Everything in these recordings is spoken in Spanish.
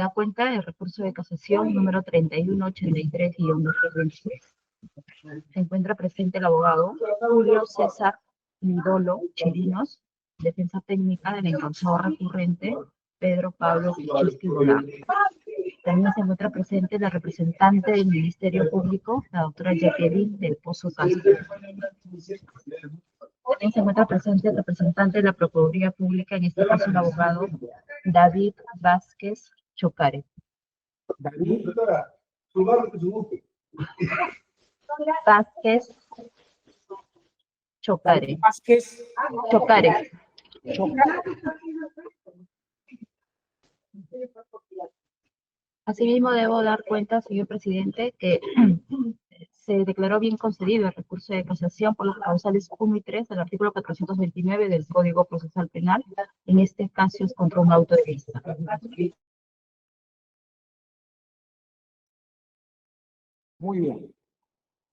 da cuenta del recurso de casación número 3183-2023. Se encuentra presente el abogado Julio César Midolo Chirinos, defensa técnica del encausado recurrente Pedro Pablo Kuczynski Gómez. También se encuentra presente la representante del Ministerio Público, la doctora Jacqueline del Pozo Castro. También se encuentra presente el representante de la Procuraduría Pública, en este caso el abogado David Vázquez Chocare. Vázquez Chocare. Chocare. Asimismo, debo dar cuenta, señor presidente, que se declaró bien concedido el recurso de casación por los causales 1 y 3 del artículo 429 del Código Procesal Penal, en este caso es contra un auto de vista. Muy bien.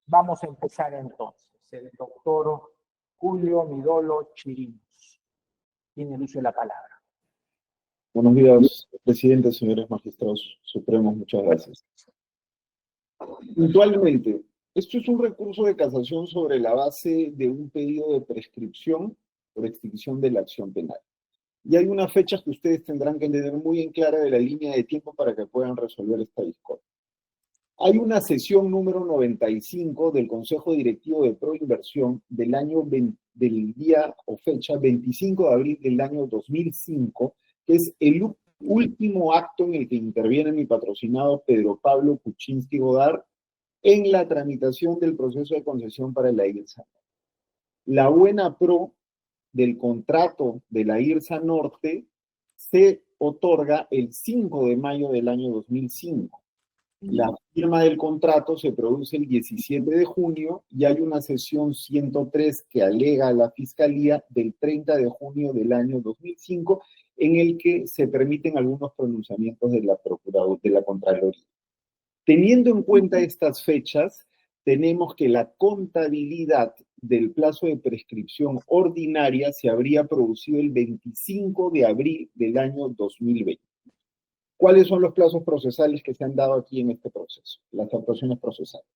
Vamos a empezar entonces. El doctor Julio Midolo Chirinos tiene el uso de la palabra. Buenos días, presidente, señores magistrados supremos, muchas gracias. Puntualmente, esto es un recurso de casación sobre la base de un pedido de prescripción por extinción de la acción penal. Y hay unas fechas que ustedes tendrán que tener muy en clara de la línea de tiempo para que puedan resolver esta discordia. Hay una sesión número 95 del Consejo Directivo de Proinversión del día o fecha 25 de abril del año 2005, que es el último acto en el que interviene mi patrocinado Pedro Pablo Kuczynski Godard en la tramitación del proceso de concesión para la IRSA. La buena pro del contrato de la IRSA Norte se otorga el 5 de mayo del año 2005. La firma del contrato se produce el 17 de junio y hay una sesión 103 que alega a la Fiscalía del 30 de junio del año 2005 en el que se permiten algunos pronunciamientos de la Procuraduría, de la Contraloría. Teniendo en cuenta estas fechas, tenemos que la contabilidad del plazo de prescripción ordinaria se habría producido el 25 de abril del año 2020. ¿Cuáles son los plazos procesales que se han dado aquí en este proceso? Las actuaciones procesales.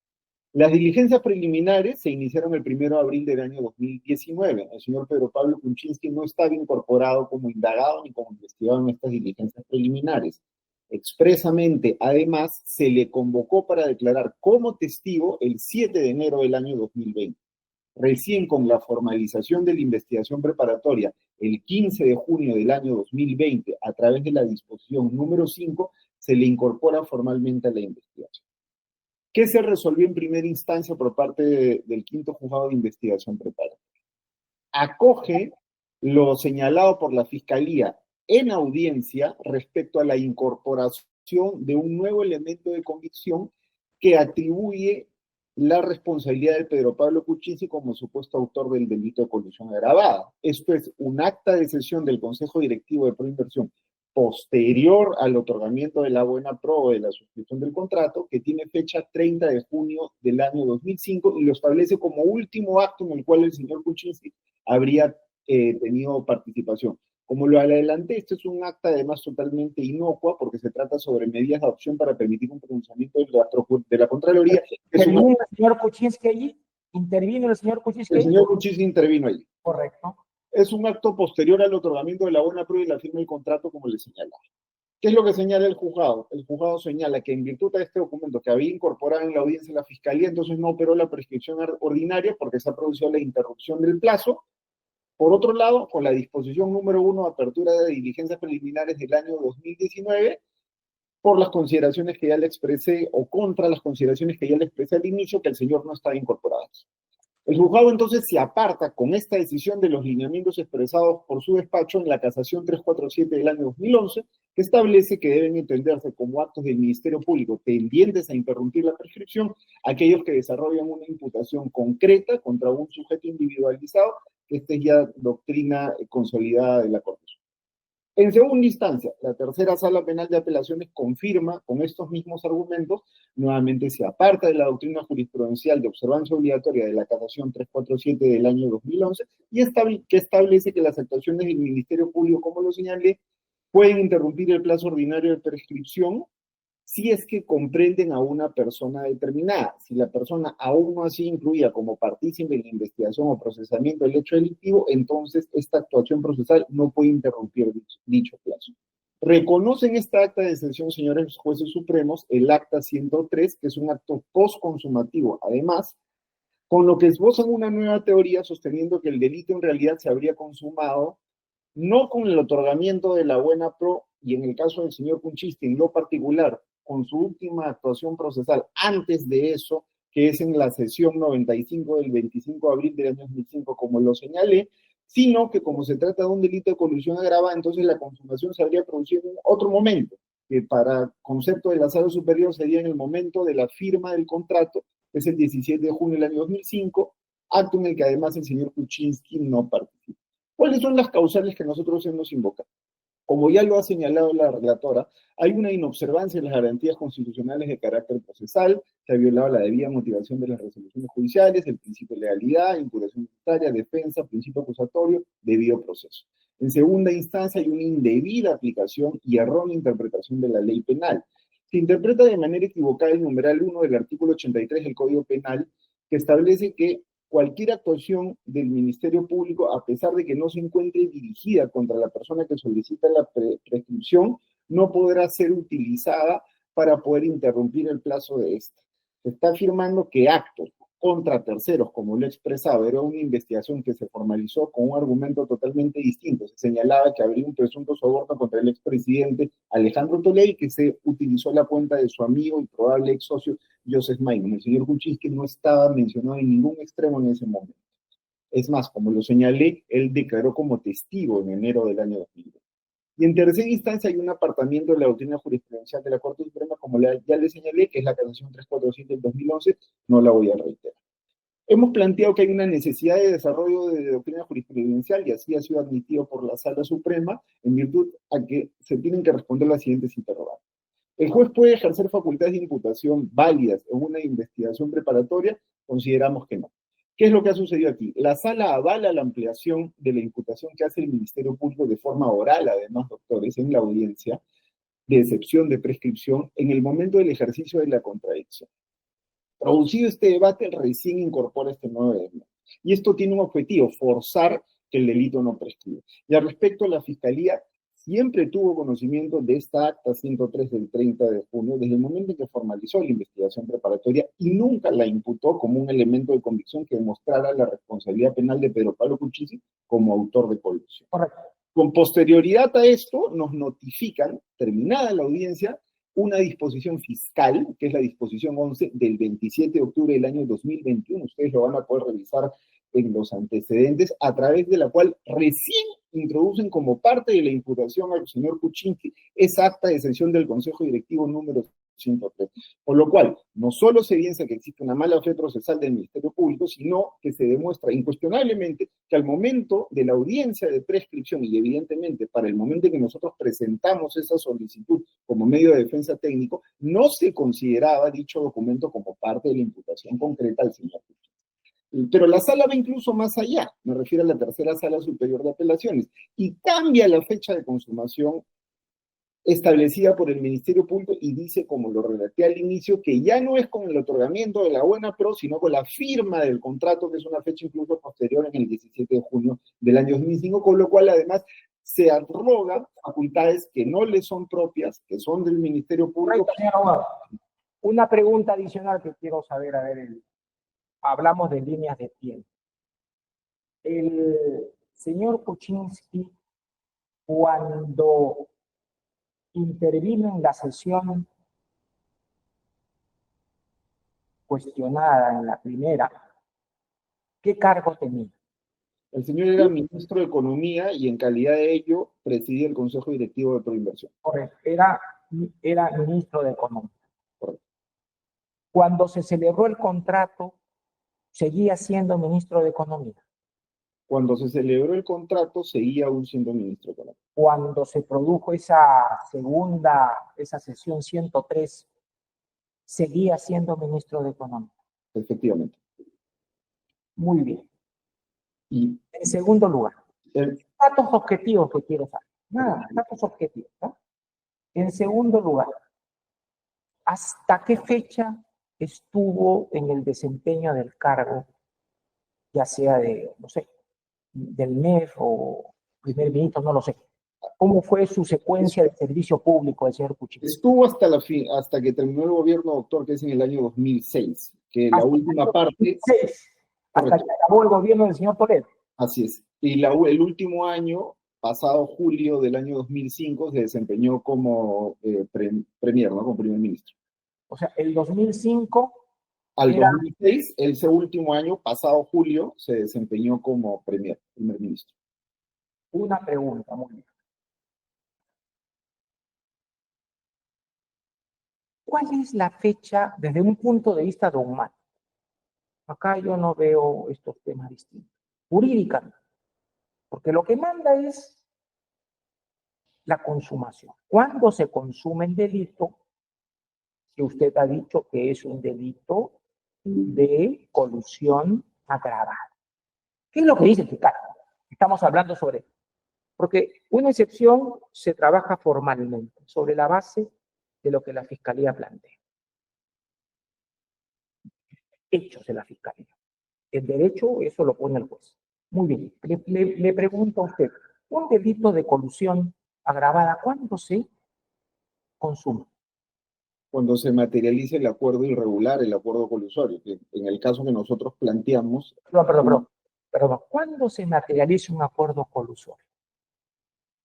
Las diligencias preliminares se iniciaron el 1 de abril del año 2019. El señor Pedro Pablo Kuczynski no estaba incorporado como indagado ni como investigado en estas diligencias preliminares. Expresamente, además, se le convocó para declarar como testigo el 7 de enero del año 2020. Recién con la formalización de la investigación preparatoria el 15 de junio del año 2020, a través de la disposición número 5, se le incorpora formalmente a la investigación. ¿Qué se resolvió en primera instancia por parte del quinto juzgado de investigación preparatoria? Acoge lo señalado por la Fiscalía en audiencia respecto a la incorporación de un nuevo elemento de convicción que atribuye la responsabilidad de Pedro Pablo Kuczynski como supuesto autor del delito de colusión agravada. Esto es un acta de sesión del Consejo Directivo de Proinversión posterior al otorgamiento de la buena pro de la suscripción del contrato, que tiene fecha 30 de junio del año 2005 y lo establece como último acto en el cual el señor Kuczynski habría tenido participación. Como lo adelanté, este es un acta además totalmente inocua porque se trata sobre medidas de adopción para permitir un pronunciamiento de la Contraloría. ¿Intervino el señor Kuczynski allí? ¿Intervino el señor Kuczynski allí? El señor Kuczynski intervino allí. Correcto. Es un acto posterior al otorgamiento de la buena prueba y la firma del contrato, como le señalaba. ¿Qué es lo que señala el juzgado? El juzgado señala que en virtud de este documento que había incorporado en la audiencia la Fiscalía, entonces no operó la prescripción ordinaria porque se ha producido la interrupción del plazo. Por otro lado, con la disposición número 1 de apertura de diligencias preliminares del año 2019, por las consideraciones que ya le expresé o contra las consideraciones que ya le expresé al inicio, que el señor no estaba incorporado. El juzgado entonces se aparta con esta decisión de los lineamientos expresados por su despacho en la casación 347 del año 2011, que establece que deben entenderse como actos del Ministerio Público tendientes a interrumpir la prescripción aquellos que desarrollan una imputación concreta contra un sujeto individualizado, que esta es ya doctrina consolidada de la Corte. En segunda instancia, la tercera sala penal de apelaciones confirma con estos mismos argumentos, nuevamente se aparta de la doctrina jurisprudencial de observancia obligatoria de la casación 347 del año 2011 y que establece que las actuaciones del Ministerio Público, como lo señalé, Pueden interrumpir el plazo ordinario de prescripción si es que comprenden a una persona determinada. Si la persona aún no ha sido incluida como partícipe en la investigación o procesamiento del hecho delictivo, entonces esta actuación procesal no puede interrumpir dicho plazo. Reconocen esta acta de exención, señores jueces supremos, el acta 103, que es un acto postconsumativo. Además, con lo que esbozan una nueva teoría sosteniendo que el delito en realidad se habría consumado no con el otorgamiento de la buena pro, y en el caso del señor Kuczynski en lo particular, con su última actuación procesal antes de eso, que es en la sesión 95 del 25 de abril del año 2005, como lo señalé, sino que como se trata de un delito de colusión agravada, entonces la consumación se habría producido en otro momento, que para concepto de la sala superior sería en el momento de la firma del contrato, que es el 17 de junio del año 2005, acto en el que además el señor Kuczynski no participa. ¿Cuáles son las causales que nosotros hemos invocado? Como ya lo ha señalado la relatora, hay una inobservancia en las garantías constitucionales de carácter procesal, se ha violado la debida motivación de las resoluciones judiciales, el principio de legalidad, imputación voluntaria, defensa, principio acusatorio, debido proceso. En segunda instancia, hay una indebida aplicación y errónea interpretación de la ley penal. Se interpreta de manera equivocada el numeral 1 del artículo 83 del Código Penal, que establece que cualquier actuación del Ministerio Público, a pesar de que no se encuentre dirigida contra la persona que solicita la prescripción, no podrá ser utilizada para poder interrumpir el plazo de esta. Se está afirmando que actos contra terceros, como lo he expresado, era una investigación que se formalizó con un argumento totalmente distinto. Se señalaba que habría un presunto soborno contra el expresidente Alejandro Toledo y que se utilizó la cuenta de su amigo y probable ex socio Joseph Maynard. El señor Kuczynski no estaba mencionado en ningún extremo en ese momento. Es más, como lo señalé, él declaró como testigo en enero del año 2020. Y en tercera instancia hay un apartamiento de la doctrina jurisprudencial de la Corte Suprema, como ya le señalé, que es la casación 347 del 2011, no la voy a reiterar. Hemos planteado que hay una necesidad de desarrollo de doctrina jurisprudencial y así ha sido admitido por la Sala Suprema en virtud a que se tienen que responder las siguientes interrogantes. ¿El juez puede ejercer facultades de imputación válidas en una investigación preparatoria? Consideramos que no. ¿Qué es lo que ha sucedido aquí? La sala avala la ampliación de la imputación que hace el Ministerio Público de forma oral, además, doctores, en la audiencia, de excepción de prescripción, en el momento del ejercicio de la contradicción. Producido este debate, recién incorpora este nuevo elemento. Y esto tiene un objetivo, forzar que el delito no prescriba. Y al respecto, la Fiscalía siempre tuvo conocimiento de esta acta 103 del 30 de junio, desde el momento en que formalizó la investigación preparatoria y nunca la imputó como un elemento de convicción que demostrara la responsabilidad penal de Pedro Pablo Kuczynski como autor de colusión. Correcto. Con posterioridad a esto, nos notifican, terminada la audiencia, una disposición fiscal, que es la disposición 11 del 27 de octubre del año 2021. Ustedes lo van a poder revisar en los antecedentes, a través de la cual recién introducen como parte de la imputación al señor Kuczynski esa acta de exención del Consejo Directivo número 103. Por lo cual, no solo se evidencia que existe una mala fe procesal del Ministerio Público, sino que se demuestra incuestionablemente que al momento de la audiencia de prescripción y evidentemente para el momento en que nosotros presentamos esa solicitud como medio de defensa técnico, no se consideraba dicho documento como parte de la imputación concreta al señor Kuczynski. Pero la sala va incluso más allá, me refiero a la tercera sala superior de apelaciones, y cambia la fecha de consumación establecida por el Ministerio Público y dice, como lo relaté al inicio, que ya no es con el otorgamiento de la buena pro, sino con la firma del contrato, que es una fecha incluso posterior en el 17 de junio del año 2005, con lo cual además se arrogan facultades que no le son propias, que son del Ministerio Público. Señor abogado, una pregunta adicional que quiero saber, hablamos de líneas de tiempo. El señor Kuczynski, cuando intervino en la sesión cuestionada, en la primera, ¿qué cargo tenía? El señor era ministro de Economía y en calidad de ello presidía el Consejo Directivo de Proinversión. Correcto, era ministro de Economía. Correcto. Cuando se celebró el contrato, seguía siendo ministro de Economía. Cuando se celebró el contrato, seguía aún siendo ministro de Economía. Cuando se produjo esa sesión 103, seguía siendo ministro de Economía. Efectivamente. Muy bien. Y en segundo lugar, datos objetivos que quiero saber. Nada, datos objetivos, ¿no? En segundo lugar, ¿hasta qué fecha estuvo en el desempeño del cargo, ya sea de, no sé, del MEF o primer ministro, no lo sé? ¿Cómo fue su secuencia de servicio público del señor Kuczynski? Estuvo hasta que terminó el gobierno, doctor, que es en el año 2006, que la Hasta última el parte... 2006, hasta Correcto. que acabó el gobierno del señor Toledo. Así es. Y el último año, pasado julio del año 2005, se desempeñó como premier, ¿no? Como primer ministro. O sea, el 2005 Al era 2006, ese último año, pasado julio, se desempeñó como primer ministro. una pregunta, muy bien. ¿Cuál es la fecha desde un punto de vista dogmático? Acá yo no veo estos temas distintos. Jurídicamente, porque lo que manda es la consumación. ¿Cuándo se consume el delito? Que usted ha dicho que es un delito de colusión agravada. ¿Qué es lo que dice el fiscal? Estamos hablando sobre... Porque una excepción se trabaja formalmente sobre la base de lo que la fiscalía plantea. Hechos de la fiscalía. El derecho, eso lo pone el juez. Muy bien. Le pregunto a usted, un delito de colusión agravada, ¿cuándo se consume? Cuando se materializa el acuerdo irregular, el acuerdo colusorio, que en el caso que nosotros planteamos... Perdón. ¿Cuándo se materializa un acuerdo colusorio?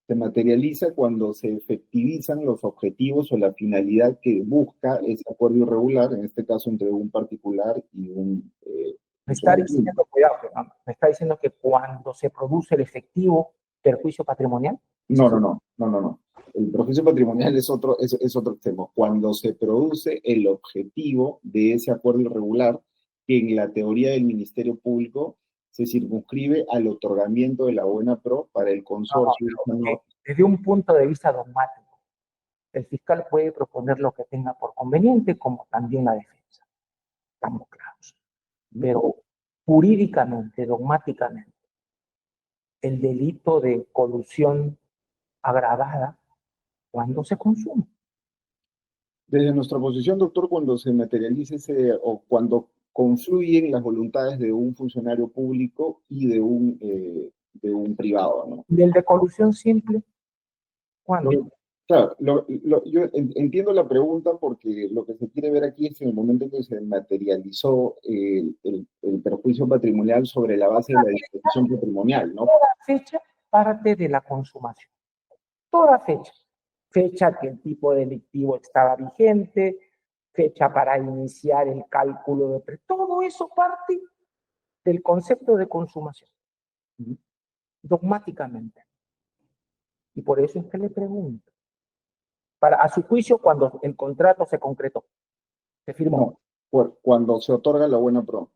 Se materializa cuando se efectivizan los objetivos o la finalidad que busca ese acuerdo irregular, en este caso entre un particular y un... Me está diciendo, cuidado, me está diciendo que cuando se produce el efectivo perjuicio patrimonial. No. El perjuicio patrimonial es otro tema. Cuando se produce el objetivo de ese acuerdo irregular, que en la teoría del Ministerio Público se circunscribe al otorgamiento de la buena pro para el consorcio. Desde un punto de vista dogmático, el fiscal puede proponer lo que tenga por conveniente, como también la defensa. Estamos claros. Pero jurídicamente, dogmáticamente, el delito de colusión agravada, ¿cuándo se consume? Desde nuestra posición, doctor, cuando se materialice o cuando confluyen las voluntades de un funcionario público y de un privado, ¿no? ¿Y el de colusión simple? ¿Cuándo? Claro, yo entiendo la pregunta porque lo que se quiere ver aquí es en el momento en que se materializó el perjuicio patrimonial sobre la base de la disposición patrimonial, ¿no? Toda fecha parte de la consumación. Toda fecha. Fecha que el tipo delictivo estaba vigente, fecha para iniciar el cálculo de... Todo eso parte del concepto de consumación. Dogmáticamente. Y por eso es que le pregunto. A su juicio, cuando el contrato se concretó, se firmó. No, cuando se otorga la buena pro.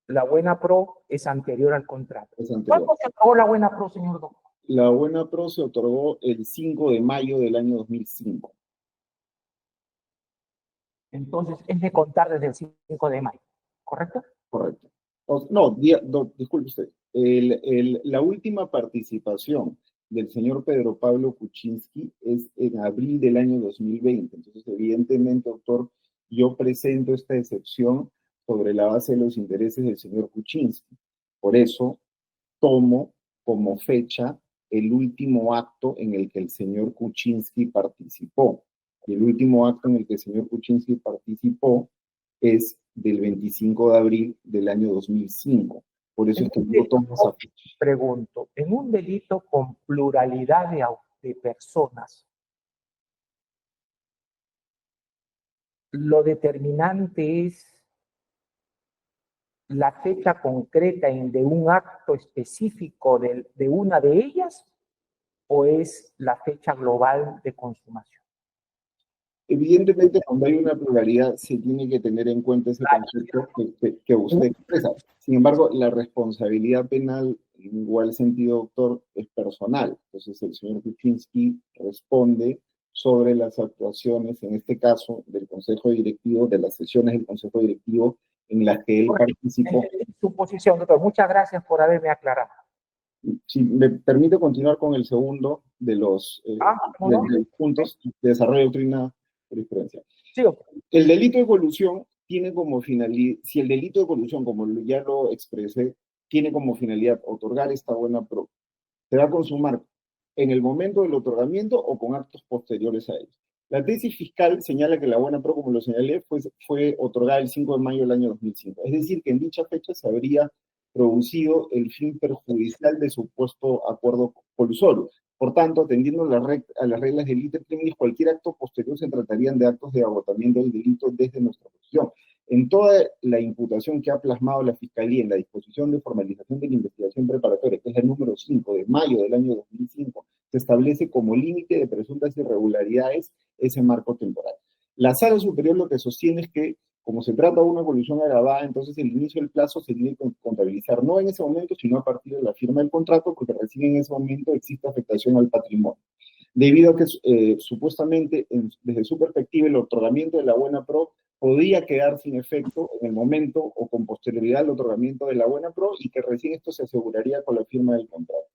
La buena pro es anterior al contrato. Es anterior. ¿Cuándo se otorgó la buena pro, señor doctor? La buena pro se otorgó el 5 de mayo del año 2005. Entonces, es de contar desde el 5 de mayo, ¿correcto? Correcto. Disculpe usted. La última participación del señor Pedro Pablo Kuczynski es en abril del año 2020. Entonces, evidentemente, doctor, yo presento esta excepción sobre la base de los intereses del señor Kuczynski. Por eso, tomo como fecha el último acto en el que el señor Kuczynski participó. Y el último acto en el que el señor Kuczynski participó es del 25 de abril del año 2005. Por eso es que yo tomo esa fecha. Pregunto, en un delito con pluralidad de personas, lo determinante es la fecha concreta de un acto específico de una de ellas, o es la fecha global de consumación. Evidentemente, cuando hay una pluralidad, se tiene que tener en cuenta ese concepto que usted expresa. Sin embargo, la responsabilidad penal, en igual sentido, doctor, es personal. Entonces, el señor Kuczynski responde sobre las actuaciones, en este caso, del Consejo Directivo, de las sesiones del Consejo Directivo en las que él participó. Su posición, doctor. Muchas gracias por haberme aclarado. Si me permite continuar con el segundo de los ¿no? de los puntos de desarrollo de doctrina jurisprudencial. Sí, El delito de colusión tiene como finalidad, si el delito de colusión, como ya lo expresé, tiene como finalidad otorgar esta buena pro, se va a consumar en el momento del otorgamiento o con actos posteriores a ellos. La tesis fiscal señala que la buena pro, como lo señalé, fue otorgada el 5 de mayo del año 2005. Es decir, que en dicha fecha se habría producido el fin perjudicial de supuesto acuerdo colusorio. Por tanto, atendiendo a las reglas del iter criminis, cualquier acto posterior se tratarían de actos de agotamiento del delito desde nuestra posición. En toda la imputación que ha plasmado la Fiscalía en la disposición de formalización de la investigación preparatoria, que es el número 5 de mayo del año 2005, se establece como límite de presuntas irregularidades ese marco temporal. La Sala Superior lo que sostiene es que, como se trata de una colusión agravada, entonces el inicio del plazo se tiene que contabilizar no en ese momento, sino a partir de la firma del contrato, porque recién en ese momento existe afectación al patrimonio. Debido a que supuestamente, desde su perspectiva, el otorgamiento de la buena pro podría quedar sin efecto en el momento o con posterioridad al otorgamiento de la buena pro y que recién esto se aseguraría con la firma del contrato.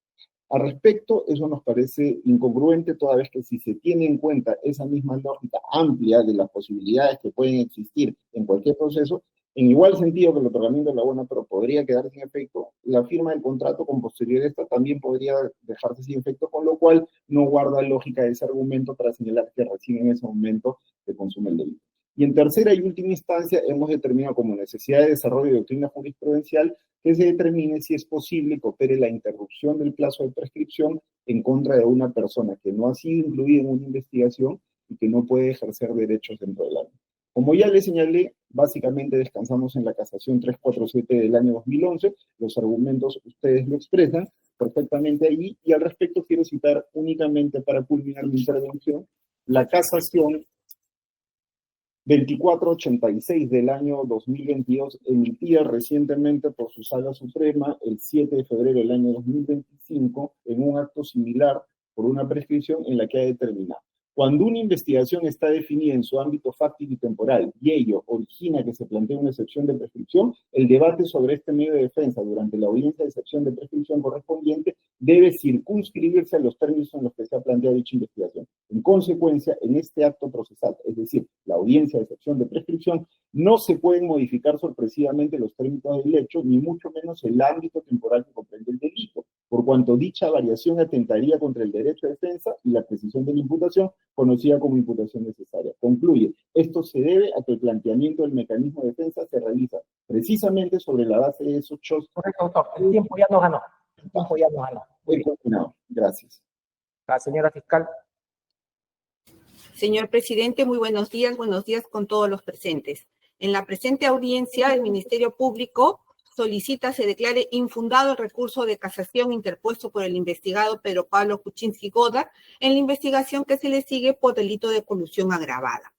Al respecto, eso nos parece incongruente, toda vez que si se tiene en cuenta esa misma lógica amplia de las posibilidades que pueden existir en cualquier proceso, en igual sentido que el otorgamiento de la buena pro podría quedar sin efecto, la firma del contrato con posterioridad esta también podría dejarse sin efecto, con lo cual no guarda lógica ese argumento para señalar que recién en ese momento se consume el delito. Y en tercera y última instancia, hemos determinado como necesidad de desarrollo de doctrina jurisprudencial que se determine si es posible que opere la interrupción del plazo de prescripción en contra de una persona que no ha sido incluida en una investigación y que no puede ejercer derechos dentro del año. Como ya les señalé, básicamente descansamos en la casación 347 del año 2011, los argumentos ustedes lo expresan perfectamente allí, y al respecto quiero citar únicamente para culminar mi intervención la casación 2486 del año 2022, emitida recientemente por su Sala Suprema el 7 de febrero del año 2025, en un acto similar por una prescripción en la que ha determinado: cuando una investigación está definida en su ámbito fáctico y temporal y ello origina que se plantee una excepción de prescripción, el debate sobre este medio de defensa durante la audiencia de excepción de prescripción correspondiente debe circunscribirse a los términos en los que se ha planteado dicha investigación. En consecuencia, en este acto procesal, es decir, la audiencia de excepción de prescripción, no se pueden modificar sorpresivamente los términos del hecho, ni mucho menos el ámbito temporal que comprende el delito, por cuanto dicha variación atentaría contra el derecho de defensa y la precisión de la imputación, conocida como imputación necesaria. Concluye, esto se debe a que el planteamiento del mecanismo de defensa se realiza precisamente sobre la base de esos hechos. Correcto, doctor. El tiempo ya nos ganó. El tiempo ya nos ganó. Muy bien. Gracias. La señora fiscal. Señor presidente, muy buenos días con todos los presentes. En la presente audiencia, el Ministerio Público solicita se declare infundado el recurso de casación interpuesto por el investigado Pedro Pablo Kuczynski Godard en la investigación que se le sigue por delito de colusión agravada.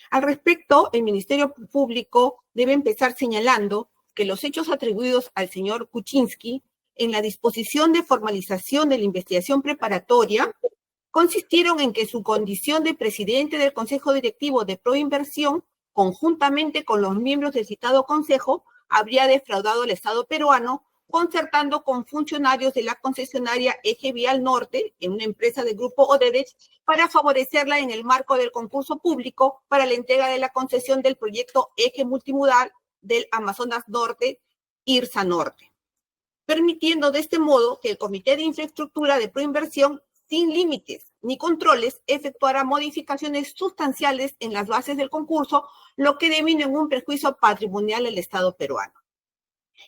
Al respecto, el Ministerio Público debe empezar señalando que los hechos atribuidos al señor Kuczynski en la disposición de formalización de la investigación preparatoria consistieron en que su condición de presidente del Consejo Directivo de Proinversión, conjuntamente con los miembros del citado Consejo, habría defraudado al Estado peruano, concertando con funcionarios de la concesionaria Eje Vial Norte, en una empresa del grupo Odebrecht, para favorecerla en el marco del concurso público para la entrega de la concesión del proyecto Eje Multimodal del Amazonas Norte, IRSA Norte, permitiendo de este modo que el Comité de Infraestructura de Proinversión, sin límites ni controles, efectuará modificaciones sustanciales en las bases del concurso, lo que devino en un perjuicio patrimonial al Estado peruano.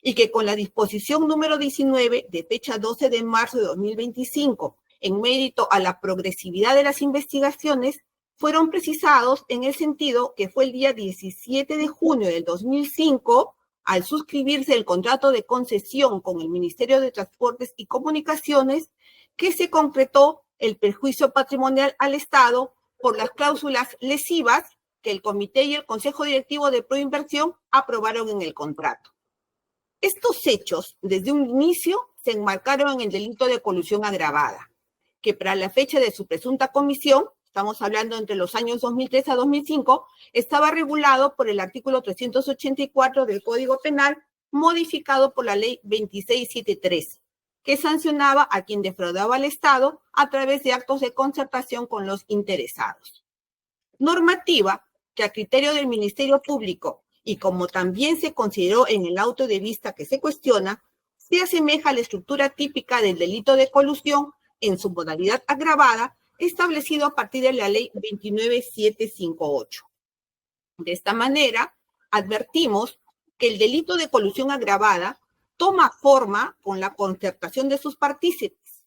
Y que con la disposición número 19 de fecha 12 de marzo de 2025, en mérito a la progresividad de las investigaciones, fueron precisados en el sentido que fue el día 17 de junio del 2005, al suscribirse el contrato de concesión con el Ministerio de Transportes y Comunicaciones, que se concretó el perjuicio patrimonial al Estado por las cláusulas lesivas que el Comité y el Consejo Directivo de Proinversión aprobaron en el contrato. Estos hechos, desde un inicio, se enmarcaron en el delito de colusión agravada, que para la fecha de su presunta comisión, estamos hablando entre los años 2003 a 2005, estaba regulado por el artículo 384 del Código Penal, modificado por la Ley 26713, que sancionaba a quien defraudaba al Estado a través de actos de concertación con los interesados. Normativa que a criterio del Ministerio Público, y como también se consideró en el auto de vista que se cuestiona, se asemeja a la estructura típica del delito de colusión en su modalidad agravada, establecido a partir de la Ley 29758. De esta manera, advertimos que el delito de colusión agravada toma forma con la concertación de sus partícipes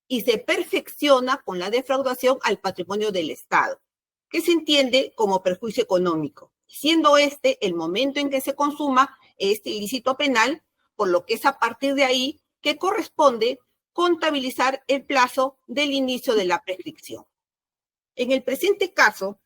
y se perfecciona con la defraudación al patrimonio del Estado, que se entiende como perjuicio económico, siendo este el momento en que se consuma este ilícito penal, por lo que es a partir de ahí que corresponde contabilizar el plazo del inicio de la prescripción. En el presente caso,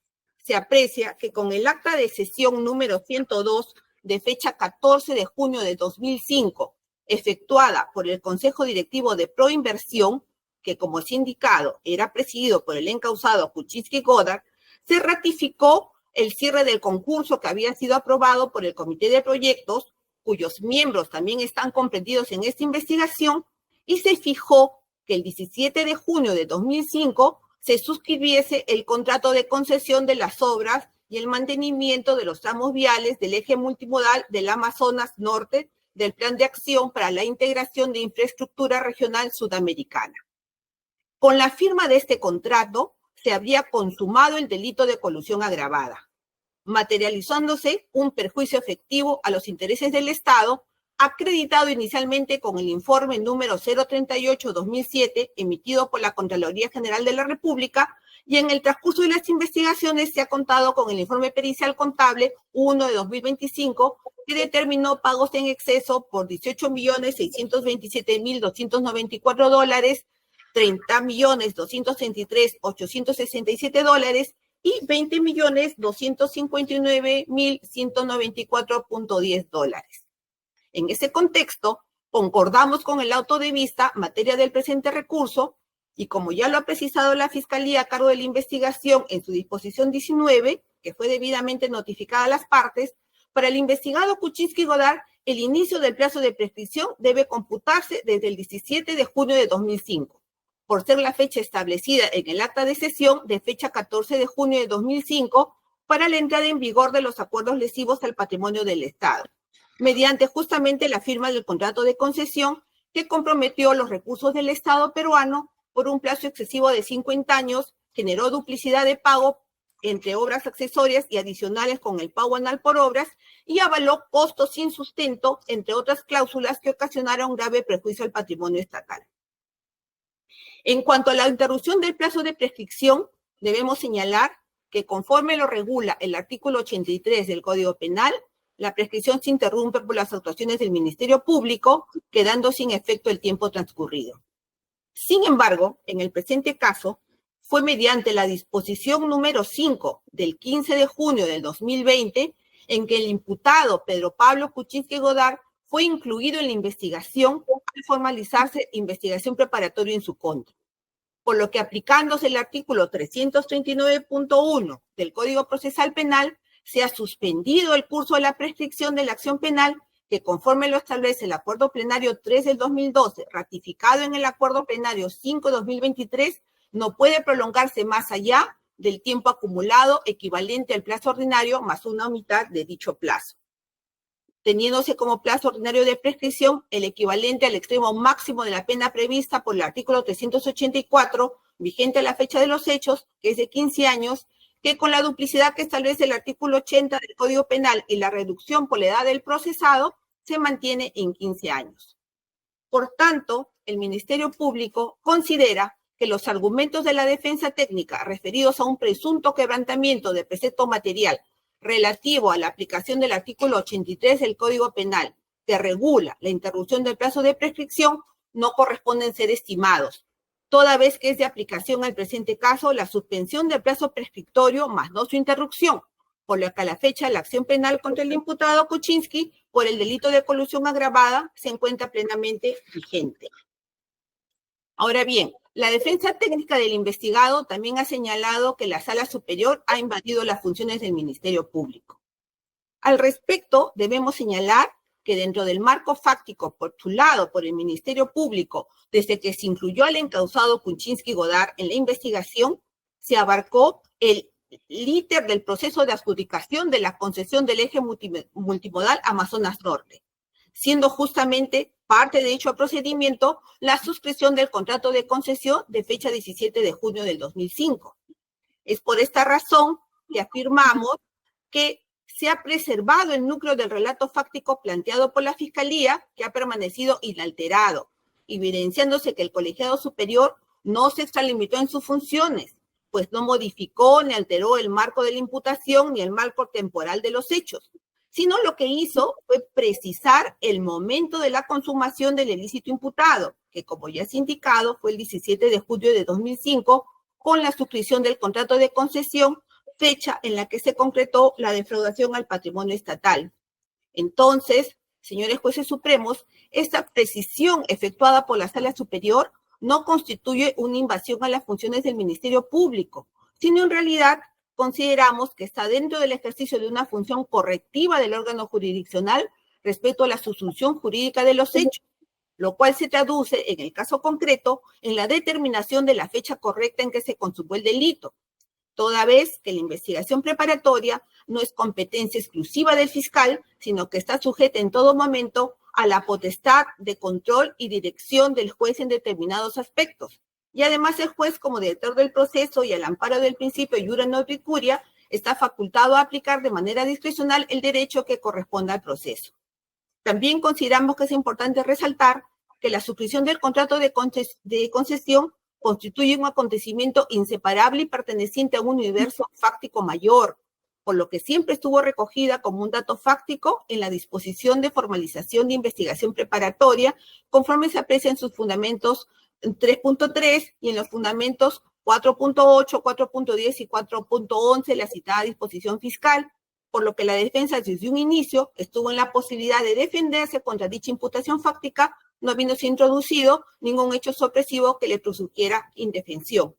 se aprecia que con el acta de sesión número 102 de fecha 14 de junio de 2005, efectuada por el Consejo Directivo de Proinversión, que como es indicado era presidido por el encausado Kuczynski Goddard, se ratificó el cierre del concurso que había sido aprobado por el Comité de Proyectos, cuyos miembros también están comprendidos en esta investigación, y se fijó que el 17 de junio de 2005 se suscribiese el contrato de concesión de las obras y el mantenimiento de los tramos viales del eje multimodal del Amazonas Norte del Plan de Acción para la Integración de Infraestructura Regional Sudamericana. Con la firma de este contrato, se habría consumado el delito de colusión agravada, materializándose un perjuicio efectivo a los intereses del Estado, acreditado inicialmente con el informe número 038-2007, emitido por la Contraloría General de la República, y en el transcurso de las investigaciones se ha contado con el informe pericial contable 1 de 2025, que determinó pagos en exceso por $18.627.294, $30.233.867 y $20.259.194.10. En ese contexto, concordamos con el auto de vista materia del presente recurso y como ya lo ha precisado la Fiscalía a cargo de la investigación en su disposición 19, que fue debidamente notificada a las partes, para el investigado Kuczynski Goddard, el inicio del plazo de prescripción debe computarse desde el 17 de junio de 2005, por ser la fecha establecida en el acta de sesión de fecha 14 de junio de 2005 para la entrada en vigor de los acuerdos lesivos al patrimonio del Estado, mediante justamente la firma del contrato de concesión que comprometió los recursos del Estado peruano por un plazo excesivo de 50 años, generó duplicidad de pago entre obras accesorias y adicionales con el pago anual por obras y avaló costos sin sustento, entre otras cláusulas que ocasionaron grave perjuicio al patrimonio estatal. En cuanto a la interrupción del plazo de prescripción, debemos señalar que conforme lo regula el artículo 83 del Código Penal, la prescripción se interrumpe por las actuaciones del Ministerio Público, quedando sin efecto el tiempo transcurrido. Sin embargo, en el presente caso, fue mediante la disposición número 5 del 15 de junio del 2020 en que el imputado Pedro Pablo Kuczynski Goddard fue incluido en la investigación al formalizarse investigación preparatoria en su contra. Por lo que aplicándose el artículo 339.1 del Código Procesal Penal, se ha suspendido el curso de la prescripción de la acción penal que conforme lo establece el Acuerdo Plenario 3 del 2012, ratificado en el Acuerdo Plenario 5 de 2023, no puede prolongarse más allá del tiempo acumulado equivalente al plazo ordinario más una mitad de dicho plazo, teniéndose como plazo ordinario de prescripción el equivalente al extremo máximo de la pena prevista por el artículo 384, vigente a la fecha de los hechos, que es de 15 años, que con la duplicidad que establece el artículo 80 del Código Penal y la reducción por la edad del procesado, se mantiene en 15 años. Por tanto, el Ministerio Público considera que los argumentos de la defensa técnica referidos a un presunto quebrantamiento de precepto material relativo a la aplicación del artículo 83 del Código Penal, que regula la interrupción del plazo de prescripción, no corresponden ser estimados, toda vez que es de aplicación al presente caso la suspensión del plazo prescriptorio más no su interrupción, por lo que a la fecha la acción penal contra el imputado Kuczynski por el delito de colusión agravada se encuentra plenamente vigente. Ahora bien, la defensa técnica del investigado también ha señalado que la Sala Superior ha invadido las funciones del Ministerio Público. Al respecto, debemos señalar que que dentro del marco fáctico postulado por el Ministerio Público desde que se incluyó al encausado Kuczynski Godard en la investigación, se abarcó el íter del proceso de adjudicación de la concesión del eje multimodal Amazonas Norte, siendo justamente parte de dicho procedimiento la suscripción del contrato de concesión de fecha 17 de junio del 2005. Es por esta razón que afirmamos que se ha preservado el núcleo del relato fáctico planteado por la Fiscalía, que ha permanecido inalterado, evidenciándose que el colegiado superior no se extralimitó en sus funciones, pues no modificó ni alteró el marco de la imputación ni el marco temporal de los hechos, sino lo que hizo fue precisar el momento de la consumación del ilícito imputado, que como ya se ha indicado fue el 17 de julio de 2005, con la suscripción del contrato de concesión, fecha en la que se concretó la defraudación al patrimonio estatal. Entonces, señores jueces supremos, esta precisión efectuada por la Sala Superior no constituye una invasión a las funciones del Ministerio Público, sino en realidad consideramos que está dentro del ejercicio de una función correctiva del órgano jurisdiccional respecto a la subsunción jurídica de los hechos, lo cual se traduce, en el caso concreto, en la determinación de la fecha correcta en que se consumó el delito, toda vez que la investigación preparatoria no es competencia exclusiva del fiscal, sino que está sujeta en todo momento a la potestad de control y dirección del juez en determinados aspectos. Y además el juez, como director del proceso y al amparo del principio iura non picuria, está facultado a aplicar de manera discrecional el derecho que corresponda al proceso. También consideramos que es importante resaltar que la suscripción del contrato de concesión constituye un acontecimiento inseparable y perteneciente a un universo fáctico mayor, por lo que siempre estuvo recogida como un dato fáctico en la disposición de formalización de investigación preparatoria, conforme se aprecia en sus fundamentos 3.3 y en los fundamentos 4.8, 4.10 y 4.11, la citada disposición fiscal, por lo que la defensa desde un inicio estuvo en la posibilidad de defenderse contra dicha imputación fáctica, no habiéndose introducido ningún hecho sorpresivo que le produjera indefensión.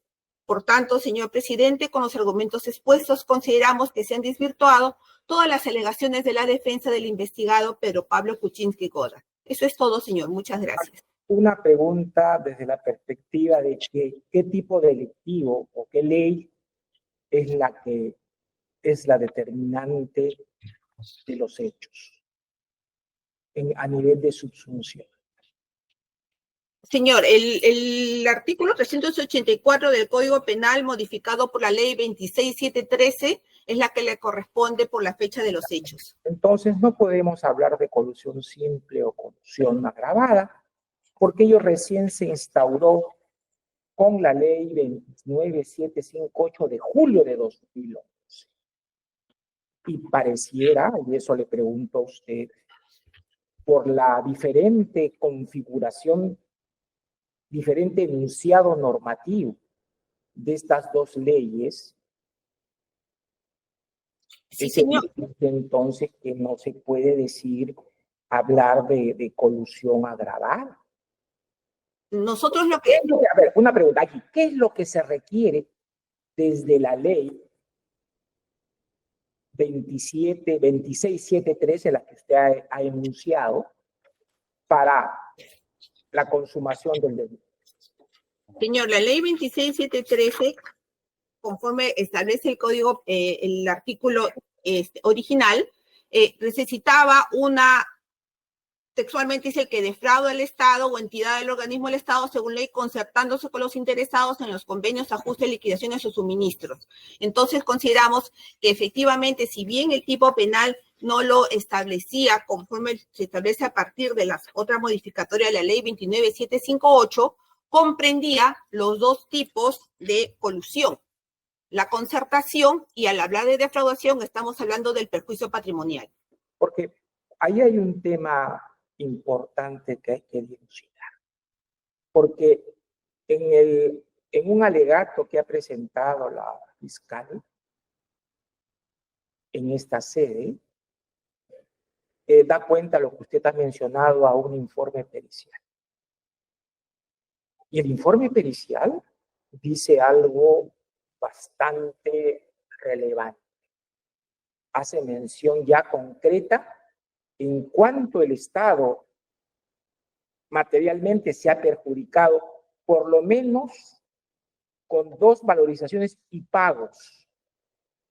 Por tanto, señor presidente, con los argumentos expuestos, consideramos que se han desvirtuado todas las alegaciones de la defensa del investigado Pedro Pablo Kuczynski Godard. Eso es todo, señor. Muchas gracias. Una pregunta desde la perspectiva de qué tipo delictivo o qué ley es la que es la determinante de los hechos a nivel de subsunción. Señor, el artículo 384 del Código Penal, modificado por la ley 26713, es la que le corresponde por la fecha de los hechos. Entonces, no podemos hablar de colusión simple o colusión agravada, porque ello recién se instauró con la ley 29758 de julio de 2011. Y pareciera, y eso le pregunto a usted, por la diferente configuración, diferente enunciado normativo de estas dos leyes, Sí, señor. Entonces que no se puede decir, hablar de colusión agravada. Nosotros lo que... A ver, una pregunta aquí. ¿Qué es lo que se requiere desde la ley 26713, la que usted ha enunciado, para la consumación del delito? Señor, la ley 26713, conforme establece el código, el artículo original, necesitaba una, textualmente dice que defrauda al Estado o entidad del organismo del Estado según ley concertándose con los interesados en los convenios, ajustes, liquidaciones o suministros. Entonces consideramos que efectivamente, si bien el tipo penal no lo establecía conforme se establece a partir de la otra modificatoria de la ley 29758, comprendía los dos tipos de colusión. La concertación, y al hablar de defraudación estamos hablando del perjuicio patrimonial. Porque ahí hay un tema importante que hay que dilucidar. Porque en un alegato que ha presentado la fiscal en esta sede, da cuenta lo que usted ha mencionado a un informe pericial. Y el informe pericial dice algo bastante relevante. Hace mención ya concreta en cuanto el Estado materialmente se ha perjudicado, por lo menos con 2 valorizaciones y pagos,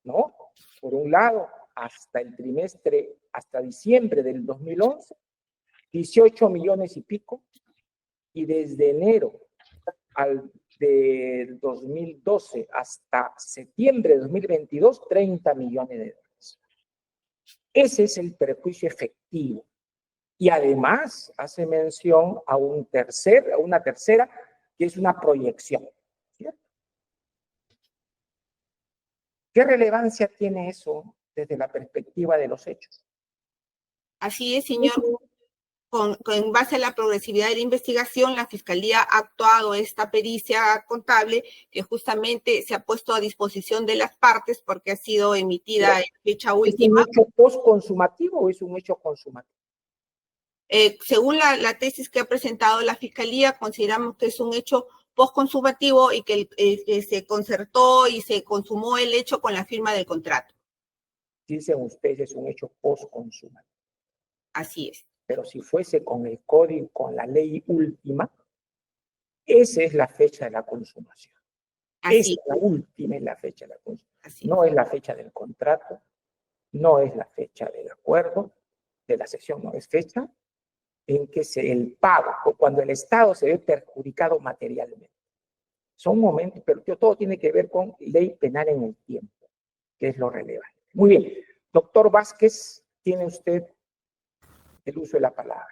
¿no? Por un lado, hasta el trimestre, hasta diciembre del 2011, 18 millones y pico, y desde enero del 2012 hasta septiembre de 2022, 30 millones de dólares. Ese es el perjuicio efectivo. Y además hace mención a una tercera, que es una proyección, ¿cierto? ¿Qué relevancia tiene eso desde la perspectiva de los hechos? Así es, señor. En base a la progresividad de la investigación, la Fiscalía ha actuado esta pericia contable que justamente se ha puesto a disposición de las partes porque ha sido emitida en fecha última. ¿Es un hecho postconsumativo o es un hecho consumativo? Según la tesis que ha presentado la Fiscalía, consideramos que es un hecho postconsumativo y que se concertó y se consumó el hecho con la firma del contrato. Dicen ustedes, es un hecho postconsumativo. Así es. Pero si fuese con el código, con la ley última, esa es la fecha de la consumación. Así La última es la fecha de la consumación. Así no es la fecha del contrato, no es la fecha del acuerdo, de la sesión, no es fecha en que el pago, o cuando el Estado se ve perjudicado materialmente. Son momentos, pero todo tiene que ver con ley penal en el tiempo, que es lo relevante. Muy bien. Doctor Vázquez, tiene usted el uso de la palabra.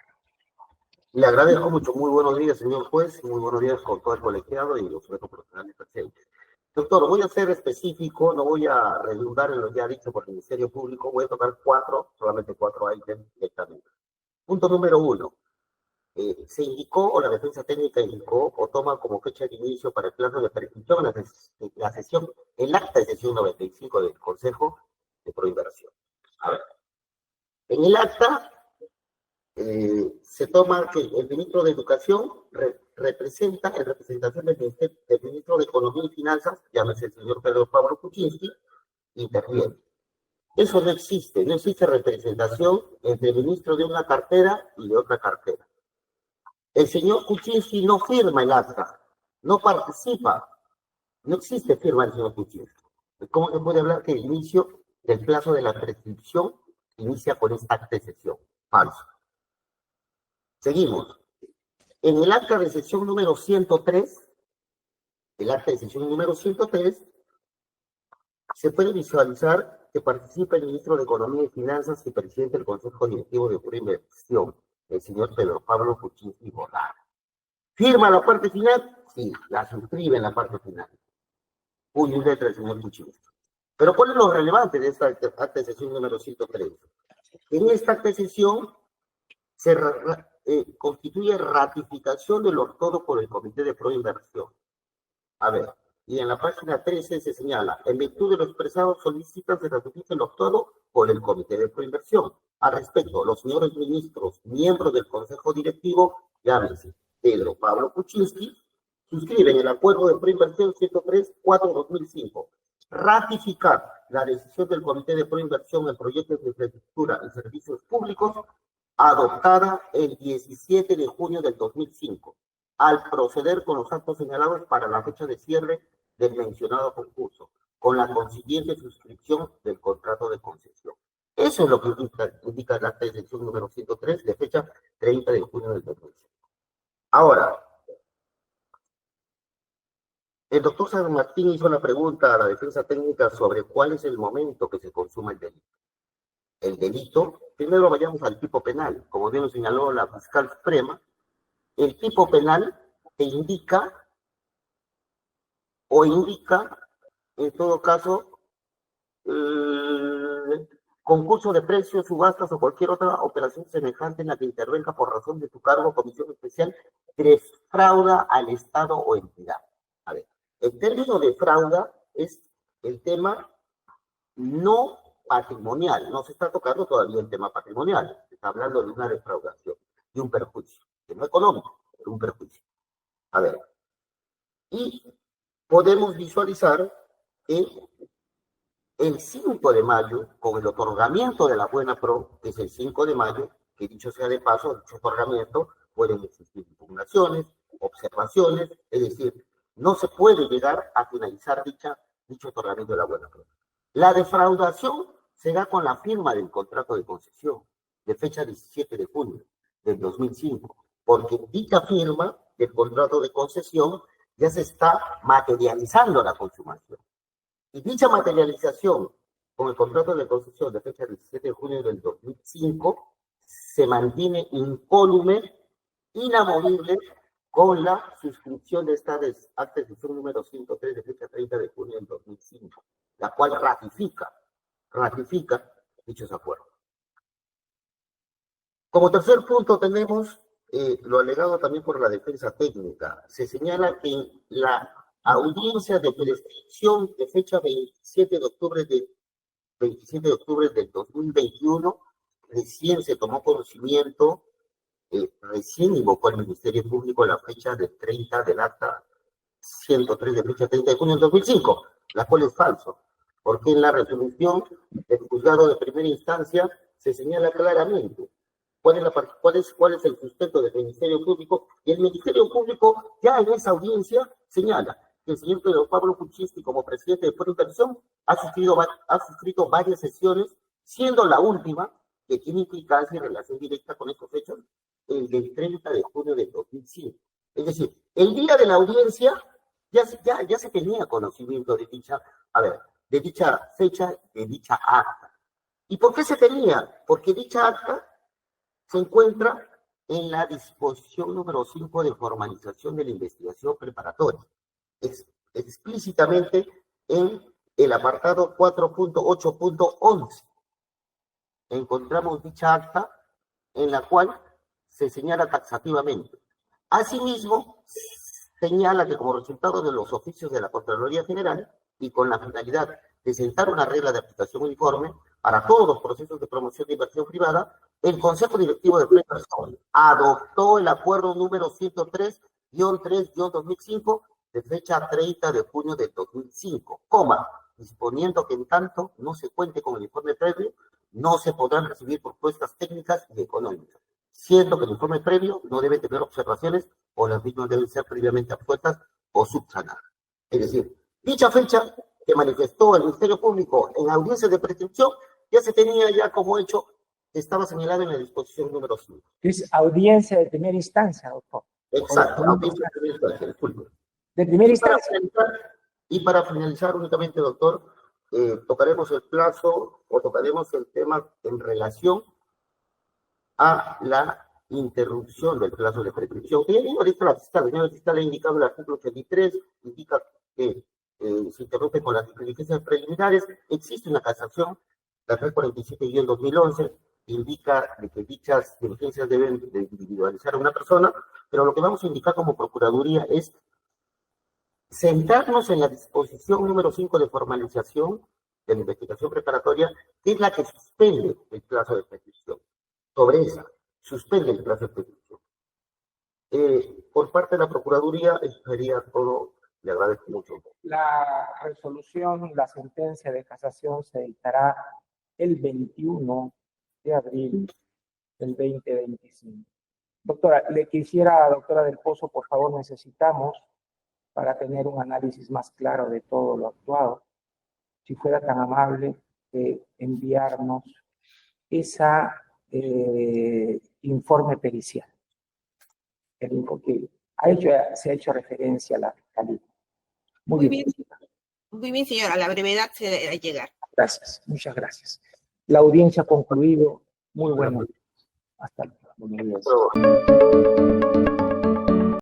Le agradezco mucho. Muy buenos días, señor juez, y muy buenos días con todo el colegiado y los sujetos profesionales presentes. Doctor, voy a ser específico, no voy a redundar en lo ya dicho por el Ministerio Público, voy a tocar solamente cuatro ítems directamente. Punto número 1. Se indicó, o la defensa técnica indicó, o toma como fecha de inicio para el plazo de prescripción la sesión, el acta de sesión 95 del Consejo de Proinversión. A ver, en el acta se toma que el ministro de Educación representa, en representación del ministro de Economía y Finanzas, llámese el señor Pedro Pablo Kuczynski, interviene. Eso no existe representación entre el ministro de una cartera y de otra cartera. El señor Kuczynski no firma el acta, no participa, no existe firma del señor Kuczynski. ¿Cómo se puede hablar que el inicio del plazo de la prescripción inicia con esta acta de sesión? Falso. Seguimos. En el acta de sesión número 103, se puede visualizar que participa el ministro de Economía y Finanzas y presidente del Consejo Directivo de Proinversión, el señor Pedro Pablo Kuczynski Borrara. ¿Firma la parte final? Sí, la suscribe en la parte final. Puño y letra del señor Kuczynski. Pero ¿cuál es lo relevante de esta acta de sesión número 103? En esta acta de sesión se constituye ratificación de los todo por el Comité de Proinversión. A ver, y en la página 13 se señala, en virtud de lo expresado solicitan se ratifiquen los todo por el Comité de Proinversión. Al respecto, los señores ministros, miembros del Consejo Directivo, llámense Pedro Pablo Kuczynski, suscriben el Acuerdo de Proinversión 103-4-2005, ratificar la decisión del Comité de Proinversión en proyectos de infraestructura y servicios públicos adoptada el 17 de junio del 2005, al proceder con los actos señalados para la fecha de cierre del mencionado concurso, con la consiguiente suscripción del contrato de concesión. Eso es lo que indica el acta de sesión número 103 de fecha 30 de junio del 2005. Ahora, el doctor San Martín hizo una pregunta a la defensa técnica sobre cuál es el momento que se consuma el delito. El delito, primero vayamos al tipo penal. Como bien lo señaló la fiscal suprema, el tipo penal te indica, en todo caso, concurso de precios, subastas o cualquier otra operación semejante en la que intervenga por razón de tu cargo o comisión especial, defrauda al Estado o entidad. A ver, el término defrauda es el tema no patrimonial, no se está tocando todavía el tema patrimonial, se está hablando de una defraudación, de un perjuicio, que no económico, pero un perjuicio. A ver, y podemos visualizar que el 5 de mayo, con el otorgamiento de la buena pro, que es el 5 de mayo, que dicho sea de paso, dicho otorgamiento, pueden existir impugnaciones, observaciones, es decir, no se puede llegar a finalizar dicho otorgamiento de la buena pro. La defraudación se da con la firma del contrato de concesión, de fecha 17 de junio del 2005, porque en dicha firma del contrato de concesión ya se está materializando la consumación. Y dicha materialización con el contrato de concesión de fecha 17 de junio del 2005 se mantiene incólume, inamovible, con la suscripción de esta acta de suscripción número 103 de fecha 30 de junio del 2005, la cual ratifica dichos acuerdos. Como tercer punto tenemos lo alegado también por la defensa técnica. Se señala que en la audiencia de prescripción de fecha 27 de octubre del 2021, recién se tomó conocimiento, recién invocó el Ministerio Público la fecha de 30 del acta 103 de fecha 30 de junio del 2005, la cual es falso, porque en la resolución del juzgado de primera instancia se señala claramente cuál es el sustento del Ministerio Público, y el Ministerio Público ya en esa audiencia señala que el señor Pedro Pablo Kuczynski, como presidente de Fuero Inversión, ha suscrito varias sesiones, siendo la última que tiene implicancia y relación directa con estos hechos, el del 30 de junio del 2005. Es decir, el día de la audiencia ya se tenía conocimiento de dicha fecha, de dicha acta. ¿Y por qué se tenía? Porque dicha acta se encuentra en la disposición número 5 de formalización de la investigación preparatoria. Explícitamente en el apartado 4.8.11 encontramos dicha acta en la cual se señala taxativamente. Asimismo, señala que como resultado de los oficios de la Contraloría General y con la finalidad de sentar una regla de aplicación uniforme para todos los procesos de promoción de inversión privada, el Consejo Directivo de Fuero Inversión adoptó el acuerdo número 103-3-2005 de fecha 30 de junio del 2005, disponiendo que en tanto no se cuente con el informe previo, no se podrán recibir propuestas técnicas y económicas, siendo que el informe previo no debe tener observaciones o las mismas deben ser previamente absueltas o subsanadas. Es decir, dicha fecha que manifestó el Ministerio Público en audiencia de prescripción ya se tenía ya como hecho, estaba señalado en la disposición número 5. Es audiencia de primera instancia, doctor. Exacto, audiencia de primera instancia, disculpe. De primera instancia. Y para finalizar únicamente, doctor, tocaremos el plazo o tocaremos el tema en relación a la interrupción del plazo de prescripción. Que ya dijo ahorita la fiscal ha indicado el artículo 83, indica que se interrumpe con las diligencias preliminares. Existe una casación, la 347-2011, indica que dichas diligencias deben de individualizar a una persona, pero lo que vamos a indicar como Procuraduría es centrarnos en la disposición número 5 de formalización de la investigación preparatoria, que es la que suspende el plazo de prescripción. Sobre esa, suspende el plazo de prescripción. Por parte de la Procuraduría, eso sería todo. Le agradezco mucho. La resolución, la sentencia de casación se dictará el 21 de abril del 2025. Doctora, le quisiera, doctora del Pozo, por favor, necesitamos, para tener un análisis más claro de todo lo actuado, si fuera tan amable de enviarnos esa informe pericial, el info que se ha hecho referencia a la fiscalía. Muy bien, señora, a la brevedad se debe llegar. Gracias, muchas gracias. La audiencia ha concluido. Muy bueno. Hasta luego.